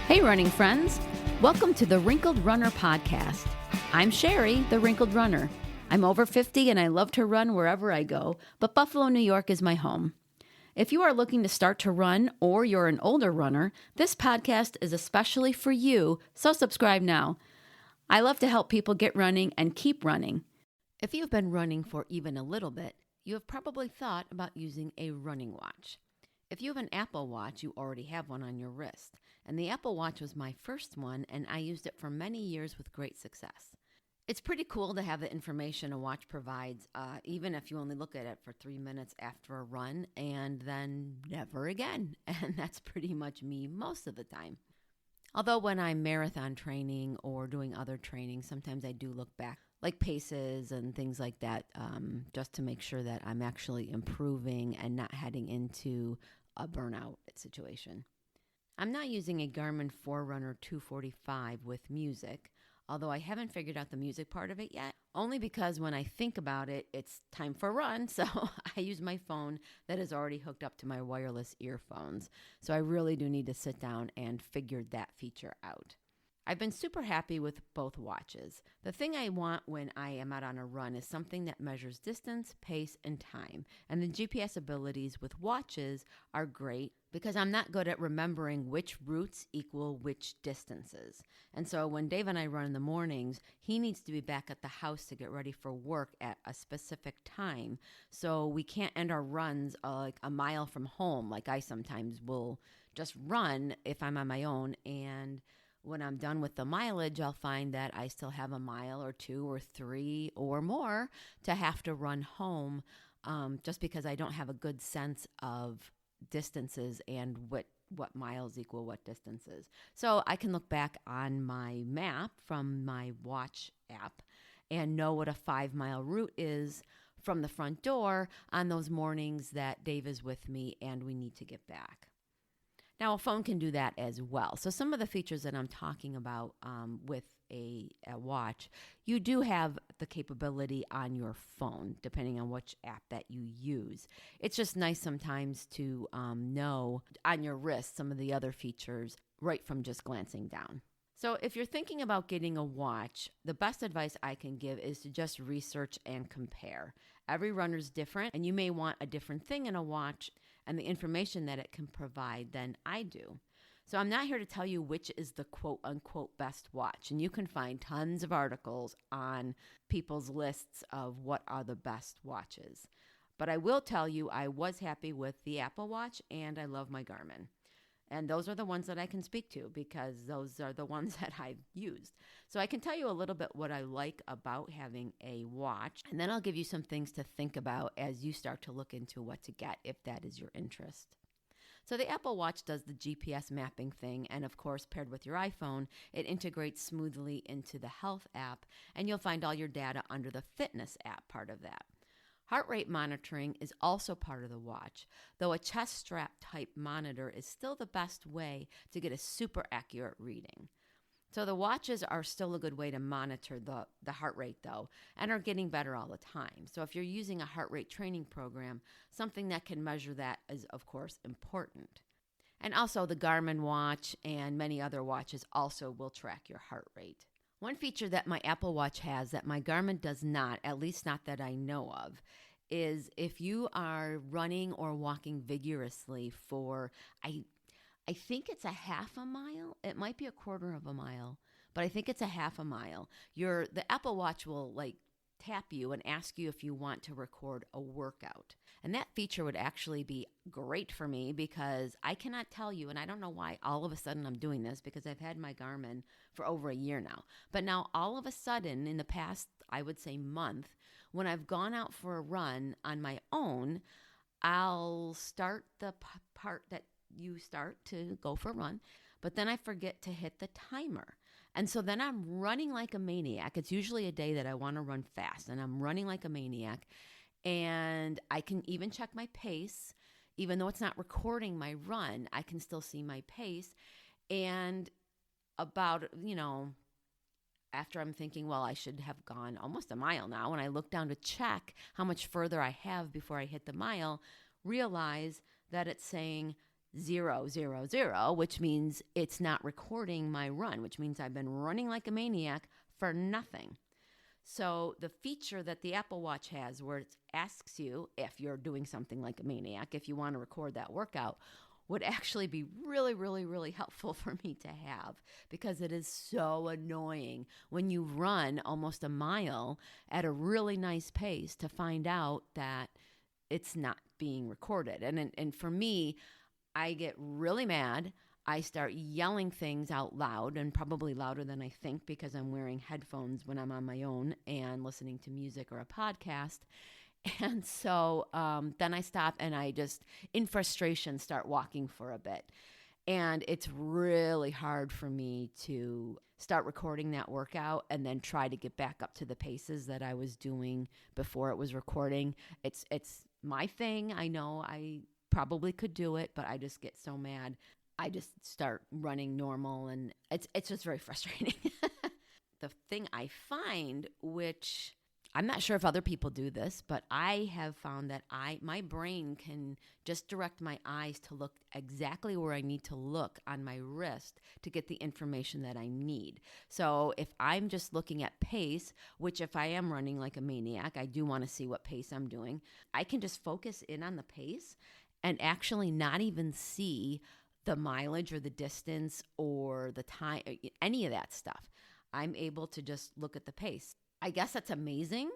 Hey, running friends. Welcome to the Wrinkled Runner podcast. I'm Sherry, the Wrinkled Runner. I'm over 50 and I love to run wherever I go, but Buffalo, New York is my home. If you are looking to start to run or you're an older runner, this podcast is especially for you, so subscribe now. I love to help people get running and keep running. If you've been running for even a little bit, you have probably thought about using a running watch. If you have an Apple Watch, you already have one on your wrist. And the Apple Watch was my first one, and I used it for many years with great success. It's pretty cool to have the information a watch provides, even if you only look at it for 3 minutes after a run and then never again. And that's pretty much me most of the time. Although when I'm marathon training or doing other training, sometimes I do look back, like paces and things like that, just to make sure that I'm actually improving and not heading into a burnout situation. I'm not using a Garmin Forerunner 245 with music, although I haven't figured out the music part of it yet, only because when I think about it, it's time for a run, so I use my phone that is already hooked up to my wireless earphones. So I really do need to sit down and figure that feature out. I've been super happy with both watches. The thing I want when I am out on a run is something that measures distance, pace, and time. And the GPS abilities with watches are great because I'm not good at remembering which routes equal which distances. And so when Dave and I run in the mornings, he needs to be back at the house to get ready for work at a specific time. So we can't end our runs like a mile from home, like I sometimes will just run if I'm on my own. And when I'm done with the mileage, I'll find that I still have a mile or 2 or 3 or more to have to run home, just because I don't have a good sense of distances and what miles equal what distances. So I can look back on my map from my watch app and know what a 5-mile route is from the front door on those mornings that Dave is with me and we need to get back. Now, a phone can do that as well. So some of the features that I'm talking about with a watch, you do have the capability on your phone, depending on which app that you use. It's just nice sometimes to know on your wrist some of the other features right from just glancing down. So if you're thinking about getting a watch, the best advice I can give is to just research and compare. Every runner's different, and you may want a different thing in a watch and the information that it can provide than I do. So I'm not here to tell you which is the quote-unquote best watch, and you can find tons of articles on people's lists of what are the best watches. But I will tell you I was happy with the Apple Watch, and I love my Garmin. And those are the ones that I can speak to because those are the ones that I've used. So I can tell you a little bit what I like about having a watch, and then I'll give you some things to think about as you start to look into what to get if that is your interest. So the Apple Watch does the GPS mapping thing, and of course, paired with your iPhone, it integrates smoothly into the Health app, and you'll find all your data under the Fitness app part of that. Heart rate monitoring is also part of the watch, though a chest strap type monitor is still the best way to get a super accurate reading. So the watches are still a good way to monitor the heart rate though, and are getting better all the time. So if you're using a heart rate training program, something that can measure that is of course important. And also the Garmin watch and many other watches also will track your heart rate. One feature that my Apple Watch has that my Garmin does not, at least not that I know of, is if you are running or walking vigorously for, I think it's a half a mile. It might be a quarter of a mile, but I think it's a half a mile. The Apple Watch will tap you and ask you if you want to record a workout. And that feature would actually be great for me because I cannot tell you, and I don't know why all of a sudden I'm doing this because I've had my Garmin for over a year now. But now all of a sudden in the past, I would say month, when I've gone out for a run on my own, I'll start the part that you start to go for a run, but then I forget to hit the timer. And so then I'm running like a maniac. It's usually a day that I want to run fast, and I'm running like a maniac. And I can even check my pace. Even though it's not recording my run, I can still see my pace. And about, after I'm thinking, well, I should have gone almost a mile now, and I look down to check how much further I have before I hit the mile, realize that it's saying 000, which means it's not recording my run, which means I've been running like a maniac for nothing. So the feature that the Apple Watch has where it asks you if you're doing something like a maniac, if you want to record that workout, would actually be really, really, really helpful for me to have, because it is so annoying when you run almost a mile at a really nice pace to find out that it's not being recorded. And for me, I get really mad. I start yelling things out loud, and probably louder than I think because I'm wearing headphones when I'm on my own and listening to music or a podcast. And so then I stop and I just, in frustration, start walking for a bit. And it's really hard for me to start recording that workout and then try to get back up to the paces that I was doing before it was recording. It's my thing. I know I probably could do it, but I just get so mad. I just start running normal, and it's just very frustrating. The thing I find, which I'm not sure if other people do this, but I have found that my brain can just direct my eyes to look exactly where I need to look on my wrist to get the information that I need. So if I'm just looking at pace, which if I am running like a maniac, I do want to see what pace I'm doing, I can just focus in on the pace and actually not even see the mileage or the distance or the time, any of that stuff. I'm able to just look at the pace. I guess that's amazing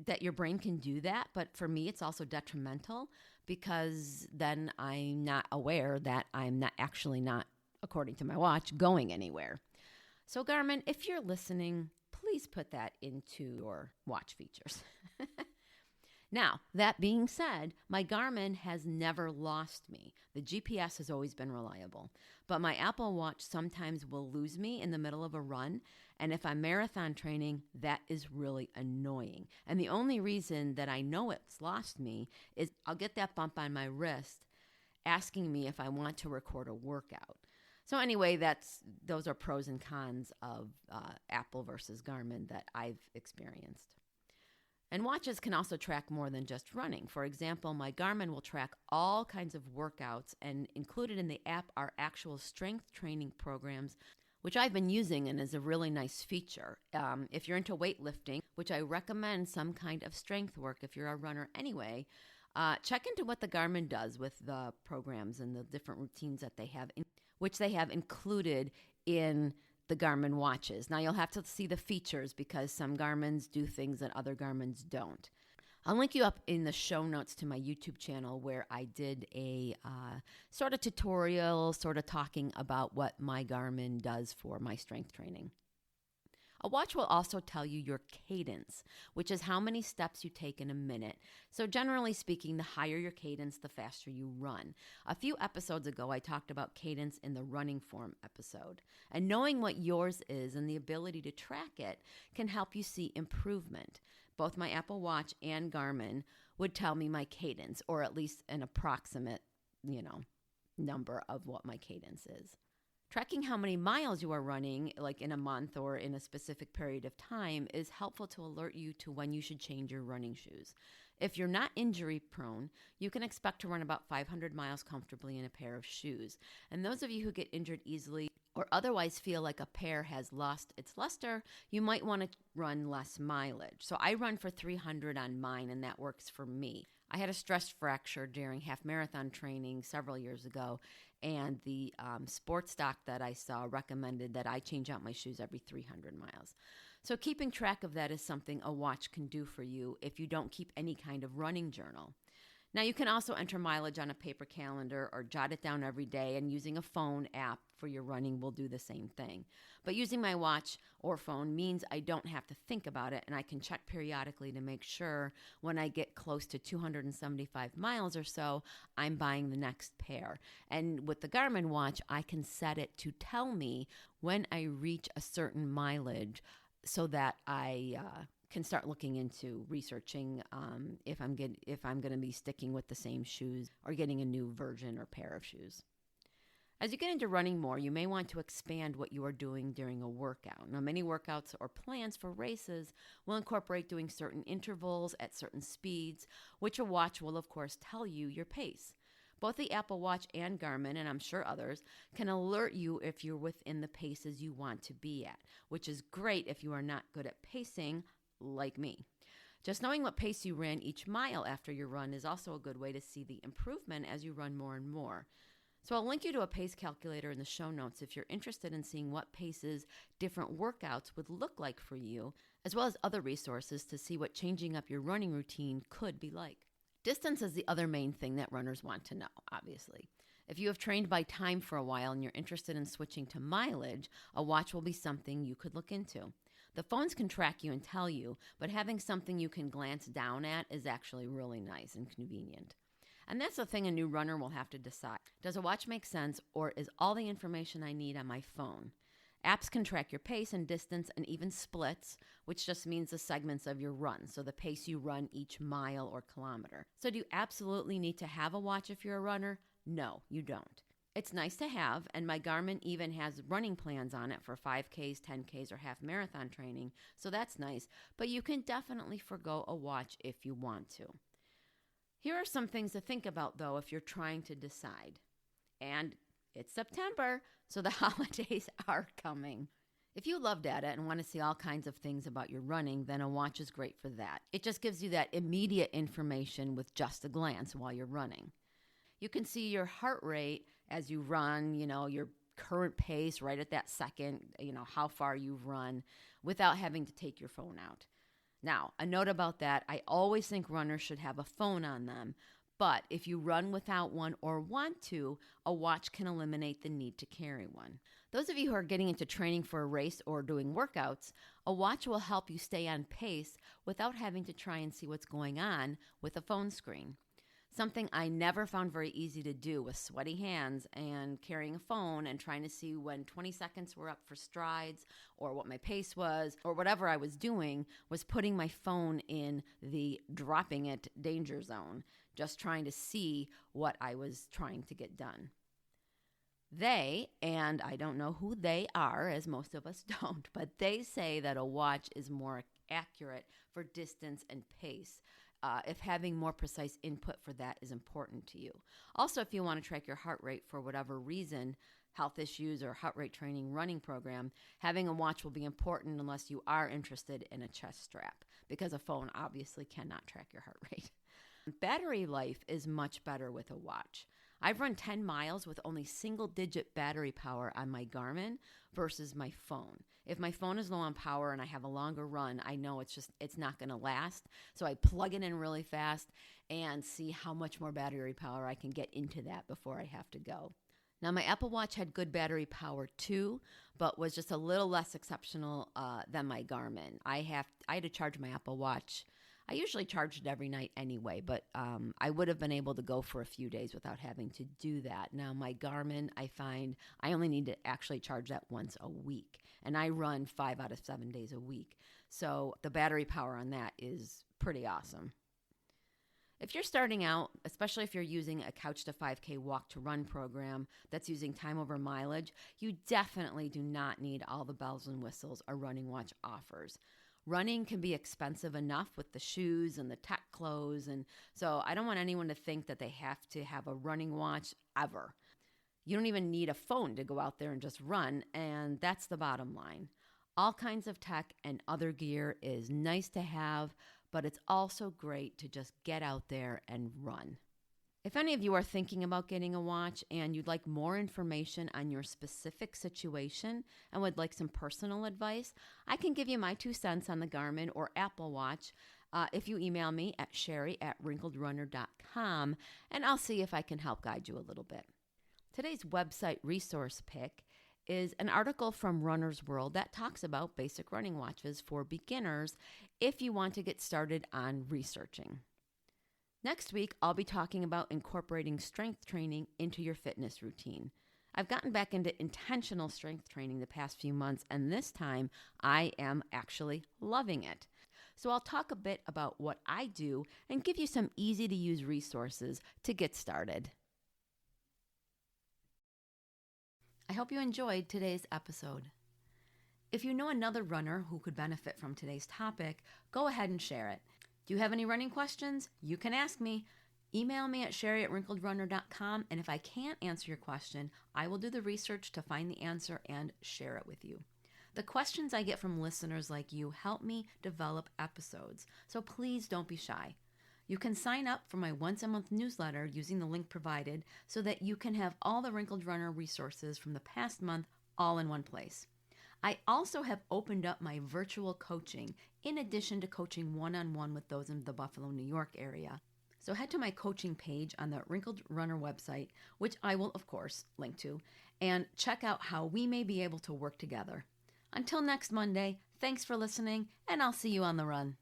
that your brain can do that, but for me, it's also detrimental because then I'm not aware that I'm not, according to my watch, going anywhere. So Garmin, if you're listening, please put that into your watch features. Now, that being said, my Garmin has never lost me. The GPS has always been reliable. But my Apple Watch sometimes will lose me in the middle of a run. And if I'm marathon training, that is really annoying. And the only reason that I know it's lost me is I'll get that bump on my wrist asking me if I want to record a workout. So anyway, those are pros and cons of Apple versus Garmin that I've experienced. And watches can also track more than just running. For example, my Garmin will track all kinds of workouts, and included in the app are actual strength training programs, which I've been using and is a really nice feature. If you're into weightlifting, which I recommend some kind of strength work if you're a runner anyway, check into what the Garmin does with the programs and the different routines that they have, which they have included in the Garmin watches. Now, you'll have to see the features because some Garmins do things that other Garmins don't. I'll link you up in the show notes to my YouTube channel where I did a sort of tutorial, sort of talking about what my Garmin does for my strength training. A watch will also tell you your cadence, which is how many steps you take in a minute. So generally speaking, the higher your cadence, the faster you run. A few episodes ago, I talked about cadence in the running form episode. And knowing what yours is and the ability to track it can help you see improvement. Both my Apple Watch and Garmin would tell me my cadence, or at least an approximate, number of what my cadence is. Tracking how many miles you are running, like in a month or in a specific period of time, is helpful to alert you to when you should change your running shoes. If you're not injury prone, you can expect to run about 500 miles comfortably in a pair of shoes. And those of you who get injured easily or otherwise feel like a pair has lost its luster, you might want to run less mileage. So I run for 300 on mine, and that works for me. I had a stress fracture during half marathon training several years ago, and the sports doc that I saw recommended that I change out my shoes every 300 miles. So keeping track of that is something a watch can do for you if you don't keep any kind of running journal. Now, you can also enter mileage on a paper calendar or jot it down every day, and using a phone app for your running will do the same thing. But using my watch or phone means I don't have to think about it, and I can check periodically to make sure when I get close to 275 miles or so, I'm buying the next pair. And with the Garmin watch, I can set it to tell me when I reach a certain mileage so that I can start looking into researching if I'm going to be sticking with the same shoes or getting a new version or pair of shoes. As you get into running more, you may want to expand what you are doing during a workout. Now, many workouts or plans for races will incorporate doing certain intervals at certain speeds, which a watch will, of course, tell you your pace. Both the Apple Watch and Garmin, and I'm sure others, can alert you if you're within the paces you want to be at, which is great if you are not good at pacing like me. Just knowing what pace you ran each mile after your run is also a good way to see the improvement as you run more and more. So I'll link you to a pace calculator in the show notes if you're interested in seeing what paces different workouts would look like for you, as well as other resources to see what changing up your running routine could be like. Distance is the other main thing that runners want to know, obviously. If you have trained by time for a while and you're interested in switching to mileage, a watch will be something you could look into. The phones can track you and tell you, but having something you can glance down at is actually really nice and convenient. And that's the thing a new runner will have to decide. Does a watch make sense, or is all the information I need on my phone? Apps can track your pace and distance and even splits, which just means the segments of your run, so the pace you run each mile or kilometer. So do you absolutely need to have a watch if you're a runner? No, you don't. It's nice to have, and my Garmin even has running plans on it for 5Ks, 10Ks, or half marathon training, so that's nice, but you can definitely forgo a watch if you want to. Here are some things to think about, though, if you're trying to decide. And it's September, so the holidays are coming. If you loved at it and want to see all kinds of things about your running, then a watch is great for that. It just gives you that immediate information with just a glance while you're running. You can see your heart rate as you run, your current pace right at that second, how far you've run without having to take your phone out. Now, a note about that, I always think runners should have a phone on them, but if you run without one or want to, a watch can eliminate the need to carry one. Those of you who are getting into training for a race or doing workouts, a watch will help you stay on pace without having to try and see what's going on with a phone screen. Something I never found very easy to do with sweaty hands and carrying a phone and trying to see when 20 seconds were up for strides or what my pace was or whatever I was doing was putting my phone in the dropping it danger zone, just trying to see what I was trying to get done. They, and I don't know who they are, as most of us don't, but they say that a watch is more accurate for distance and pace. If having more precise input for that is important to you. Also, if you want to track your heart rate for whatever reason, health issues or heart rate training running program, having a watch will be important unless you are interested in a chest strap, because a phone obviously cannot track your heart rate. Battery life is much better with a watch. I've run 10 miles with only single-digit battery power on my Garmin versus my phone. If my phone is low on power and I have a longer run, I know it's not going to last. So I plug it in really fast and see how much more battery power I can get into that before I have to go. Now, my Apple Watch had good battery power too, but was just a little less exceptional than my Garmin. I had to charge my Apple Watch. I usually charge it every night anyway, but I would have been able to go for a few days without having to do that. Now, my Garmin, I find I only need to actually charge that once a week, and I run 5 out of 7 days a week. So the battery power on that is pretty awesome. If you're starting out, especially if you're using a Couch to 5K Walk to Run program that's using time over mileage, you definitely do not need all the bells and whistles a running watch offers. Running can be expensive enough with the shoes and the tech clothes, and so I don't want anyone to think that they have to have a running watch ever. You don't even need a phone to go out there and just run, and that's the bottom line. All kinds of tech and other gear is nice to have, but it's also great to just get out there and run. If any of you are thinking about getting a watch and you'd like more information on your specific situation and would like some personal advice, I can give you my 2 cents on the Garmin or Apple Watch if you email me at sherry@wrinkledrunner.com, and I'll see if I can help guide you a little bit. Today's website resource pick is an article from Runner's World that talks about basic running watches for beginners if you want to get started on researching. Next week, I'll be talking about incorporating strength training into your fitness routine. I've gotten back into intentional strength training the past few months, and this time I am actually loving it. So I'll talk a bit about what I do and give you some easy-to-use resources to get started. I hope you enjoyed today's episode. If you know another runner who could benefit from today's topic, go ahead and share it. Do you have any running questions? You can ask me. Email me at sherry@wrinkledrunner.com, and if I can't answer your question, I will do the research to find the answer and share it with you. The questions I get from listeners like you help me develop episodes, so please don't be shy. You can sign up for my once-a-month newsletter using the link provided so that you can have all the Wrinkled Runner resources from the past month all in one place. I also have opened up my virtual coaching in addition to coaching one-on-one with those in the Buffalo, New York area. So head to my coaching page on the Wrinkled Runner website, which I will, of course, link to, and check out how we may be able to work together. Until next Monday, thanks for listening, and I'll see you on the run.